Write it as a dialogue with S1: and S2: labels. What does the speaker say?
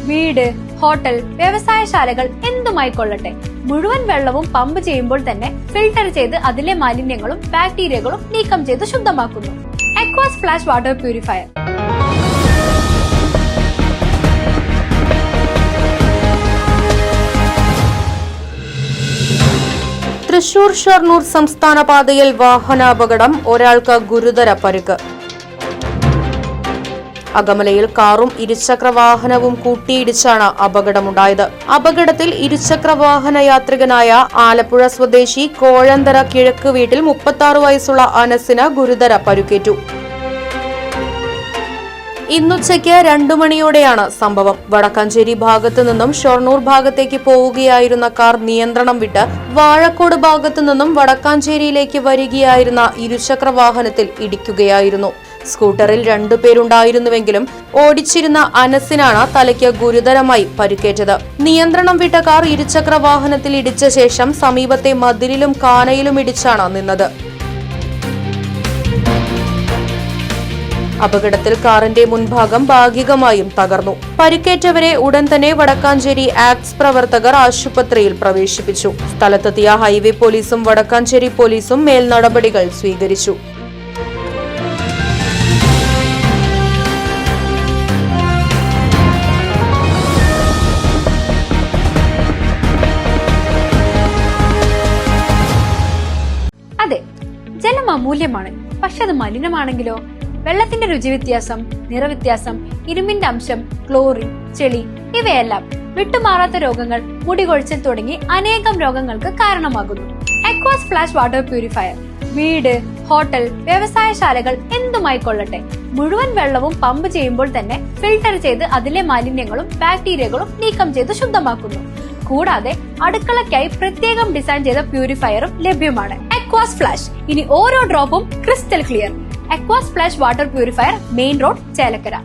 S1: വീട്, ഹോട്ടൽ, വ്യവസായശാലകൾ എന്തുമായിക്കൊള്ളട്ടെ, മുഴുവൻ വെള്ളവും പമ്പ് ചെയ്യുമ്പോൾ തന്നെ ഫിൽട്ടർ ചെയ്ത് അതിലെ മാലിന്യങ്ങളും ബാക്ടീരിയകളും നീക്കം ചെയ്ത് ശുദ്ധമാക്കുന്നു. Aquas flash water purifier.
S2: Thrissur Shoranur സംസ്ഥാന പാതയിൽ വാഹനാപകടം, ഒരാൾക്ക് ഗുരുതര പരിക്ക്. അകമലയിൽ കാറും ഇരുചക്ര വാഹനവും കൂട്ടിയിടിച്ചാണ് അപകടമുണ്ടായത്. അപകടത്തിൽ ഇരുചക്ര വാഹന യാത്രികനായ ആലപ്പുഴ സ്വദേശി കോഴന്തര കിഴക്ക് വീട്ടിൽ 36 വയസ്സുള്ള അനസിന് ഗുരുതര പരുക്കേറ്റു. ഇന്നുച്ചയ്ക്ക് 2 മണിയോടെയാണ് സംഭവം. വടക്കാഞ്ചേരി ഭാഗത്തു നിന്നും ഷൊർണൂർ ഭാഗത്തേക്ക് പോവുകയായിരുന്ന കാർ നിയന്ത്രണം വിട്ട് വാഴക്കോട് ഭാഗത്തു നിന്നും വടക്കാഞ്ചേരിയിലേക്ക് വരികയായിരുന്ന ഇരുചക്ര വാഹനത്തിൽ ഇടിക്കുകയായിരുന്നു. സ്കൂട്ടറിൽ 2 പേരുണ്ടായിരുന്നുവെങ്കിലും ഓടിച്ചിരുന്ന അനസിനാണ് തലയ്ക്ക് ഗുരുതരമായി പരിക്കേറ്റത്. നിയന്ത്രണം വിട്ട കാർ ഇരുചക്ര വാഹനത്തിൽ ഇടിച്ച ശേഷം സമീപത്തെ മതിലിലും കാനയിലും ഇടിച്ചാണ് നിന്നത്. അപകടത്തിൽ കാറിന്റെ മുൻഭാഗം ഭാഗികമായും തകർന്നു. പരിക്കേറ്റവരെ ഉടൻ തന്നെ വടക്കാഞ്ചേരി ആക്ട്സ് പ്രവർത്തകർ ആശുപത്രിയിൽ പ്രവേശിപ്പിച്ചു. സ്ഥലത്തെത്തിയ ഹൈവേ പോലീസും വടക്കാഞ്ചേരി പോലീസും മേൽ നടപടികൾ സ്വീകരിച്ചു.
S1: അതെ, ജലം അമൂല്യമാണ്. പക്ഷെ അത് മലിനമാണെങ്കിലോ? വെള്ളത്തിന്റെ രുചി വ്യത്യാസം, നിറവ്യത്യാസം, ഇരുമ്പിന്റെ അംശം, ക്ലോറിൻ, ചെളി ഇവയെല്ലാം വിട്ടുമാറാത്ത രോഗങ്ങൾ, മുടികൊഴിച്ചിൽ തുടങ്ങി അനേകം രോഗങ്ങൾക്ക് കാരണമാകുന്നു. അക്വാസ് ഫ്ലാഷ് വാട്ടർ പ്യൂരിഫയർ. വീട്, ഹോട്ടൽ, വ്യവസായശാലകൾ എന്തുമായിക്കൊള്ളട്ടെ, മുഴുവൻ വെള്ളവും പമ്പ് ചെയ്യുമ്പോൾ തന്നെ ഫിൽട്ടർ ചെയ്ത് അതിലെ മാലിന്യങ്ങളും ബാക്ടീരിയകളും നീക്കം ചെയ്ത് ശുദ്ധമാക്കുന്നു. കൂടാതെ അടുക്കളയ്ക്കായി പ്രത്യേകം ഡിസൈൻ ചെയ്ത പ്യൂരിഫയറും ലഭ്യമാണ്. Aquas flash. ഇനി ഓരോ ഡ്രോപ്പും crystal clear. Aquas flash water purifier, main road, Chelakkara.